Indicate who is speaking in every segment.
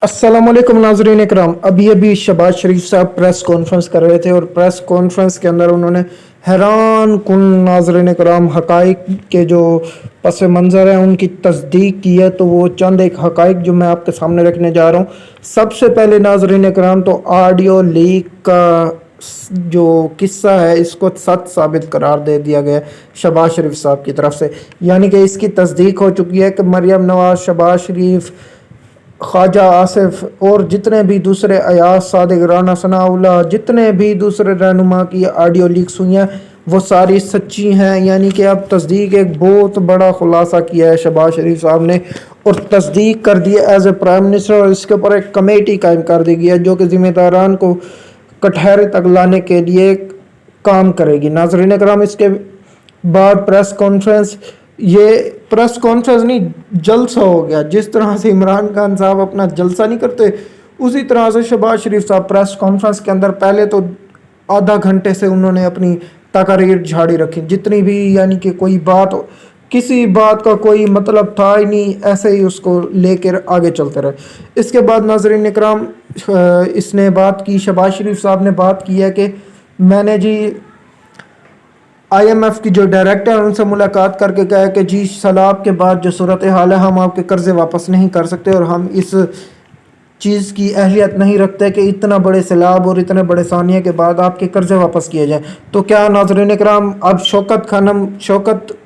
Speaker 1: अस्सलाम वालेकुम नाज़रीन इकराम। अभी अभी शहबाज शरीफ साहब प्रेस कॉन्फ्रेंस कर रहे थे और प्रेस कॉन्फ्रेंस के अंदर उन्होंने हैरान कुन नाज़रीन इकराम हकाइक के जो पस मंज़र है उनकी तस्दीक की है। तो वो चंद एक हकाइक जो मैं आपके सामने रखने जा रहा हूँ। सबसे पहले नाज़रीन इकराम तो ऑडियो लीक का जो किस्सा है इसको सच साबित करार दे दिया गया शहबाज शरीफ साहब की तरफ से, यानी कि इसकी तस्दीक हो चुकी है कि मरियम नवाज़, शहबाज शरीफ, ख्वाजा आसिफ और जितने भी दूसरे अयाज सादिक, राना सनाउल्लाह, जितने भी दूसरे रहनुमा की ऑडियो लीक्स हुई हैं वो सारी सच्ची हैं। यानी कि अब तस्दीक एक बहुत बड़ा खुलासा किया है शहबाज शरीफ साहब ने और तस्दीक कर दी एज ए प्राइम मिनिस्टर, और इसके ऊपर एक कमेटी कायम कर दी गई है जो कि ज़िम्मेदारान को कटहरे तक लाने के लिए काम करेगी। नाज़रीन कराम, इसके बाद प्रेस कॉन्फ्रेंस, ये प्रेस कॉन्फ्रेंस नहीं जलसा हो गया। जिस तरह से इमरान खान साहब अपना जलसा नहीं करते उसी तरह से शहबाज शरीफ साहब प्रेस कॉन्फ्रेंस के अंदर पहले तो आधा घंटे से उन्होंने अपनी तकारीर झाड़ी रखी, जितनी भी यानी कि कोई बात, किसी बात का कोई मतलब था ही नहीं, ऐसे ही उसको लेकर आगे चलते रहे। इसके बाद नाज़रीन इकराम इसने बात की, शहबाज शरीफ साहब ने बात की है कि मैंने जी IMF की जो डायरेक्टर है उनसे मुलाकात करके कहा कि जी सैलाब के बाद जो सूरत हाल है हम आपके कर्ज़े वापस नहीं कर सकते और हम इस चीज़ की अहलियत नहीं रखते कि इतना बड़े सैलाब और इतने बड़े सानिया के बाद आपके कर्ज़े वापस किए जाएँ। तो क्या नाज़रीन कराम, अब शौकत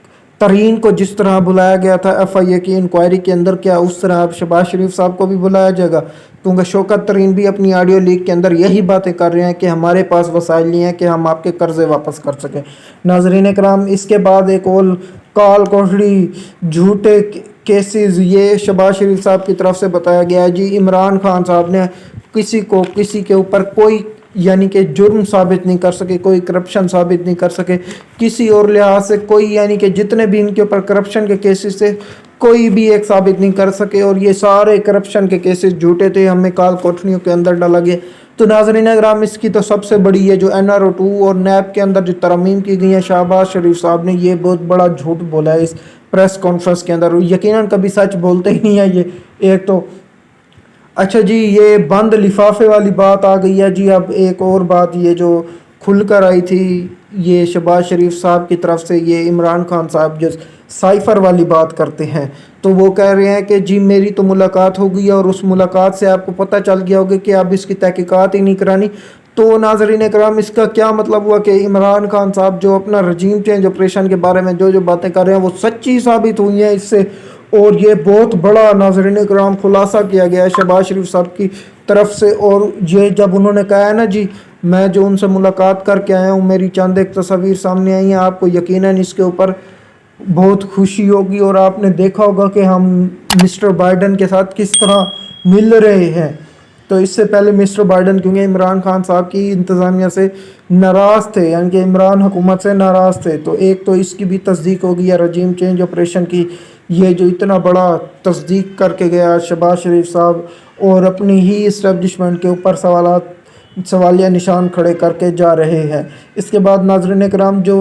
Speaker 1: तरीन को जिस तरह बुलाया गया था FIA की इंक्वायरी के अंदर, क्या उस तरह अब शहबाज शरीफ साहब को भी बुलाया जाएगा? क्योंकि शौकत तरीन भी अपनी ऑडियो लीक के अंदर यही बातें कर रहे हैं कि हमारे पास वसाइल नहीं है कि हम आपके कर्ज़े वापस कर सकें। नाज़रीन कराम, इसके बाद एक और काल कोठड़ी झूठे केसेस ये शहबाज शरीफ साहब की तरफ से बताया गया है। जी इमरान खान साहब ने किसी के ऊपर कोई यानी कि जुर्म साबित नहीं कर सके, कोई करप्शन साबित नहीं कर सके किसी और लिहाज से, कोई यानी कि जितने भी इनके ऊपर करप्शन के केसेस थे कोई भी एक साबित नहीं कर सके और ये सारे करप्शन के केसेस झूठे थे, हमें काल कोठरियों के अंदर डाला गया। तो नाज़रीन अकराम, इसकी तो सबसे बड़ी है जो NRO 2 और NAB के अंदर जो तरमीम की गई है, शहबाज शरीफ साहब ने ये बहुत बड़ा झूठ बोला है इस प्रेस कॉन्फ्रेंस के अंदर। यकीनन कभी सच बोलते ही नहीं है ये। एक तो अच्छा जी, ये बंद लिफाफे वाली बात आ गई है जी। अब एक और बात ये जो खुल कर आई थी ये शहबाज शरीफ साहब की तरफ से, ये इमरान खान साहब जो साइफ़र वाली बात करते हैं तो वो कह रहे हैं कि जी मेरी तो मुलाकात हो गई और उस मुलाकात से आपको पता चल गया होगा कि अब इसकी तहकीकात ही नहीं करानी। तो नाज़रीन कराम, इसका क्या मतलब हुआ कि इमरान खान साहब जो अपना रजीम चेंज ऑपरेशन के बारे में जो बातें कर रहे हैं वो सच्ची साबित हुई हैं इससे, और ये बहुत बड़ा नाज़रीन कराम खुलासा किया गया है शहबाज शरीफ साहब की तरफ से। और ये जब उन्होंने कहा है ना जी मैं जो उनसे मुलाकात करके आया हूँ, मेरी चंद एक तस्वीर सामने आई हैं, आपको यकीनन इसके ऊपर बहुत खुशी होगी और आपने देखा होगा कि हम मिस्टर बाइडन के साथ किस तरह मिल रहे हैं। तो इससे पहले मिस्टर बाइडन क्योंकि इमरान खान साहब की इंतज़ामिया से नाराज़ थे, यानी कि इमरान हुकूमत से नाराज़ थे, तो एक तो इसकी भी तस्दीक हो गई है रजीम चेंज ऑपरेशन की। ये जो इतना बड़ा तस्दीक करके गया शहबाज शरीफ साहब और अपनी ही इस्टेब्लिशमेंट के ऊपर सवालिया निशान खड़े करके जा रहे हैं। इसके बाद नाज़रीन कराम जो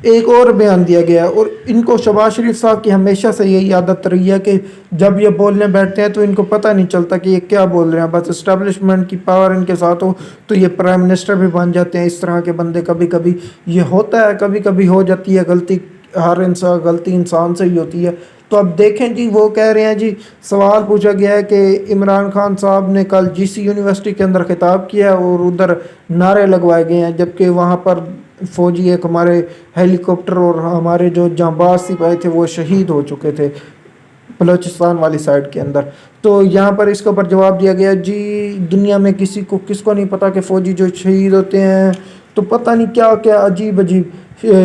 Speaker 1: एक और बयान दिया गया, और इनको शहबाज शरीफ साहब की हमेशा से यही आदत रही है कि जब ये बोलने बैठते हैं तो इनको पता नहीं चलता कि ये क्या बोल रहे हैं, बस इस्टेब्लिशमेंट की पावर इनके साथ हो तो ये प्राइम मिनिस्टर भी बन जाते हैं। इस तरह के बंदे कभी कभी ये होता है, कभी कभी हो जाती है गलती, हर गलती इंसान से ही होती है। तो अब देखें जी, वो कह रहे हैं जी, सवाल पूछा गया है कि इमरान खान साहब ने कल GC यूनिवर्सिटी के अंदर खिताब किया और उधर नारे लगवाए गए हैं, जबकि वहाँ पर फ़ौजी एक हमारे हेलीकॉप्टर और हमारे जो जांबाज सिपाही थे वो शहीद हो चुके थे बलूचिस्तान वाली साइड के अंदर। तो यहाँ पर इसके ऊपर जवाब दिया गया जी दुनिया में किसको नहीं पता कि फ़ौजी जो शहीद होते हैं तो पता नहीं क्या क्या अजीब अजीब,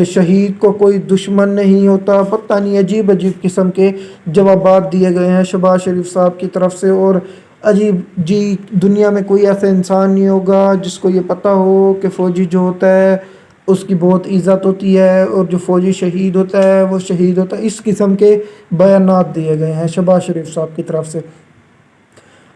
Speaker 1: शहीद को कोई दुश्मन नहीं होता, पता नहीं अजीब अजीब किस्म के जवाबात दिए गए हैं शहबाज शरीफ साहब की तरफ से। और अजीब जी, दुनिया में कोई ऐसा इंसान नहीं होगा जिसको ये पता हो कि फ़ौजी जो होता है उसकी बहुत इज़्ज़त होती है और जो फ़ौजी शहीद होता है वो शहीद होता है। इस किस्म के बयानात दिए गए हैं शहबाज शरीफ साहब की तरफ से।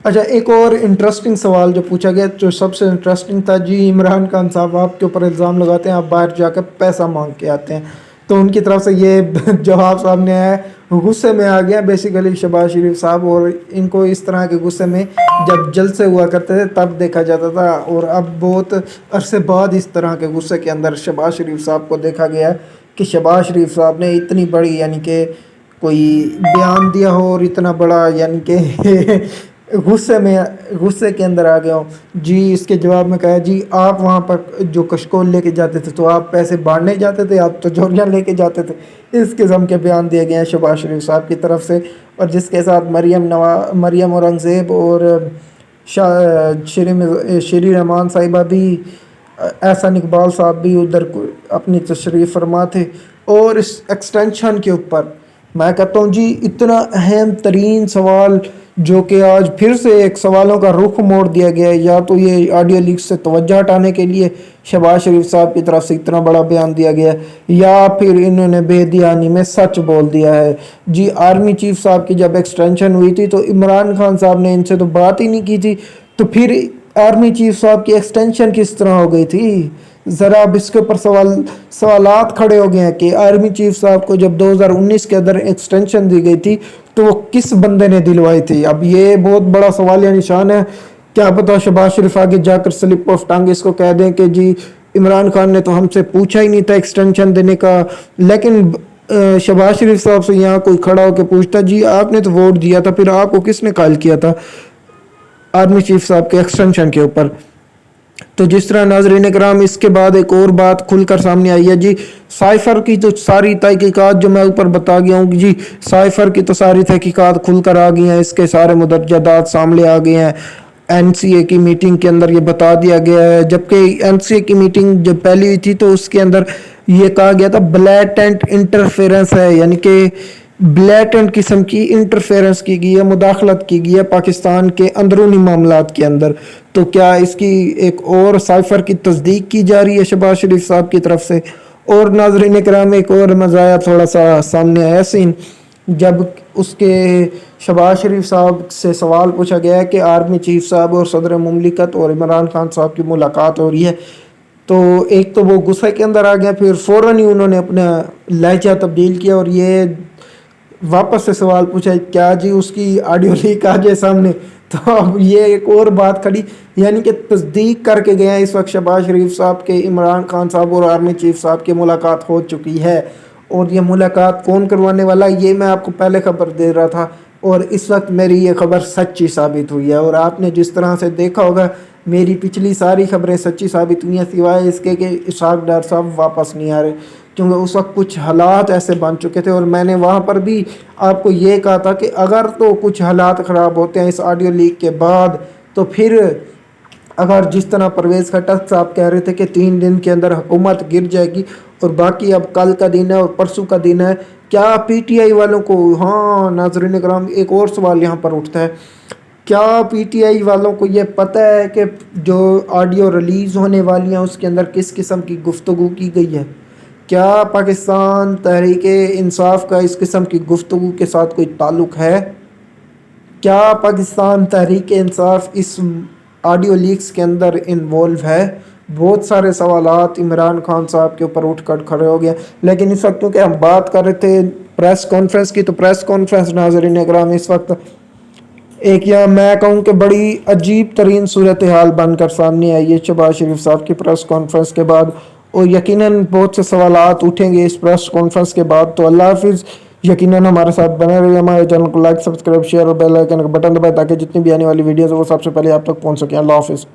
Speaker 1: अच्छा, एक और इंटरेस्टिंग सवाल जो पूछा गया, जो सबसे इंटरेस्टिंग था जी, इमरान खान साहब आपके ऊपर इल्ज़ाम लगाते हैं आप बाहर जाकर पैसा मांग के आते हैं। تو ان کی طرف سے یہ جواب سامنے آیا ہے، غصے میں آ گیا بیسیکلی شہباز شریف صاحب، اور ان کو اس طرح کے غصے میں جب جلسے ہوا کرتے تھے تب دیکھا جاتا تھا، اور اب بہت عرصے بعد اس طرح کے غصے کے اندر شہباز شریف صاحب کو دیکھا گیا ہے کہ شہباز شریف صاحب نے اتنی بڑی یعنی کہ کوئی بیان دیا ہو، اور اتنا بڑا یعنی کہ غصے کے اندر آ گیا ہوں جی۔ اس کے جواب میں کہا جی آپ وہاں پر جو کشکول لے کے جاتے تھے تو آپ پیسے بانٹنے جاتے تھے، آپ تو جوریاں لے کے جاتے تھے، اس قسم کے بیان دیے گئے ہیں شہباز شریف صاحب کی طرف سے، اور جس کے ساتھ مریم اورنگزیب اور شیری رحمان صاحبہ بھی، احسن اقبال صاحب بھی ادھر اپنی تشریف فرما تھے۔ اور اس ایکسٹینشن کے اوپر میں کہتا ہوں جی اتنا اہم ترین سوال جو کہ آج پھر سے ایک سوالوں کا رخ موڑ دیا گیا ہے، یا تو یہ آڈیو لیک سے توجہ ہٹانے کے لیے شہباز شریف صاحب کی طرف سے اتنا بڑا بیان دیا گیا ہے، یا پھر انہوں نے بے دھیانی میں سچ بول دیا ہے جی۔ آرمی چیف صاحب کی جب ایکسٹینشن ہوئی تھی تو عمران خان صاحب نے ان سے تو بات ہی نہیں کی تھی، تو پھر آرمی چیف صاحب کی ایکسٹینشن کس طرح ہو گئی تھی؟ ذرا اب اس کے اوپر سوالات کھڑے ہو گئے ہیں کہ آرمی چیف صاحب کو جب 2019 کے اندر ایکسٹینشن دی گئی تھی تو وہ کس بندے نے دلوائی تھی؟ اب یہ بہت بڑا سوالیہ نشان ہے۔ کیا پتا شہباز شریف آگے جا کر سلپ آف ٹنگ اس کو کہہ دیں کہ جی عمران خان نے تو ہم سے پوچھا ہی نہیں تھا ایکسٹینشن دینے کا، لیکن شہباز شریف صاحب سے یہاں کوئی کھڑا ہو کے پوچھتا جی آپ نے تو ووٹ دیا تھا، پھر آپ کو کس نے قائل کیا تھا آرمی چیف صاحب کے ایکسٹینشن کے اوپر؟ تو جس طرح ناظرین کرام اس کے بعد ایک اور بات کھل کر سامنے آئی ہے جی، سائفر کی تو ساری تحقیقات جو میں اوپر بتا گیا ہوں جی، سائفر کی تو ساری تحقیقات کھل کر آ گئی ہیں، اس کے سارے مدرجات سامنے آ گئے ہیں۔ این سی اے کی میٹنگ کے اندر یہ بتا دیا گیا ہے، جبکہ این سی اے کی میٹنگ جب پہلی ہوئی تھی تو اس کے اندر یہ کہا گیا تھا بلیٹنٹ انٹرفیرنس ہے، یعنی کہ بلیٹنٹ قسم کی انٹرفیرنس کی گئی ہے، مداخلت کی گئی ہے پاکستان کے اندرونی معاملات کے اندر۔ تو کیا اس کی ایک اور سائفر کی تصدیق کی جا رہی ہے شہباز شریف صاحب کی طرف سے؟ اور ناظرین کرام ایک اور مزایا تھوڑا سا سامنے آیا سین، جب اس کے شہباز شریف صاحب سے سوال پوچھا گیا ہے کہ آرمی چیف صاحب اور صدر مملکت اور عمران خان صاحب کی ملاقات ہو رہی ہے، تو ایک تو وہ غصے کے اندر آ گیا، پھر فوراً ہی انہوں نے اپنا لہجہ تبدیل کیا اور یہ واپس سے سوال پوچھا کیا جی اس کی آڈیو لیک آ جائے سامنے؟ تو اب یہ ایک اور بات کھڑی، یعنی کہ تصدیق کر کے گئے ہیں اس وقت شہباز شریف صاحب کے عمران خان صاحب اور آرمی چیف صاحب کی ملاقات ہو چکی ہے، اور یہ ملاقات کون کروانے والا یہ میں آپ کو پہلے خبر دے رہا تھا، اور اس وقت میری یہ خبر سچی ثابت ہوئی ہے۔ اور آپ نے جس طرح سے دیکھا ہوگا میری پچھلی ساری خبریں سچی ثابت ہوئی ہیں، سوائے اس کے کہ اسحاق ڈار صاحب واپس نہیں آ رہے، کیونکہ اس وقت کچھ حالات ایسے بن چکے تھے، اور میں نے وہاں پر بھی آپ کو یہ کہا تھا کہ اگر تو کچھ حالات خراب ہوتے ہیں اس آڈیو لیک کے بعد، تو پھر اگر جس طرح پرویز خٹک صاحب کہہ رہے تھے کہ 3 دن کے اندر حکومت گر جائے گی، اور باقی اب کل کا دن ہے اور پرسوں کا دن ہے، کیا پی ٹی آئی والوں کو، ہاں ناظرین کرام ایک اور سوال یہاں پر اٹھتا ہے، کیا پی ٹی آئی والوں کو یہ پتہ ہے کہ جو آڈیو ریلیز ہونے والی ہیں اس کے اندر کس قسم کی گفتگو کی گئی ہے؟ کیا پاکستان تحریک انصاف کا اس قسم کی گفتگو کے ساتھ کوئی تعلق ہے؟ کیا پاکستان تحریک انصاف اس آڈیو لیکس کے اندر انوالو ہے؟ بہت سارے سوالات عمران خان صاحب کے اوپر اٹھ کر کھڑے ہو گئے، لیکن اس وقت کیونکہ ہم بات کر رہے تھے پریس کانفرنس کی، تو پریس کانفرنس ناظرین اکرام اس وقت ایک یا میں کہوں کہ بڑی عجیب ترین صورتحال بن کر سامنے آئی ہے شہباز شریف صاحب کی پریس کانفرنس کے بعد، اور یقیناً بہت سے سوالات اٹھیں گے اس پریس کانفرنس کے بعد۔ تو اللہ حافظ، یقیناً ہمارے ساتھ بنے رہیے، ہمارے چینل کو لائک، سبسکرائب، شیئر اور بیل آئیکن کا بٹن دبائیں تاکہ جتنی بھی آنے والی ویڈیوز وہ سب سے پہلے آپ تک پہنچ سکیں۔ اللہ حافظ۔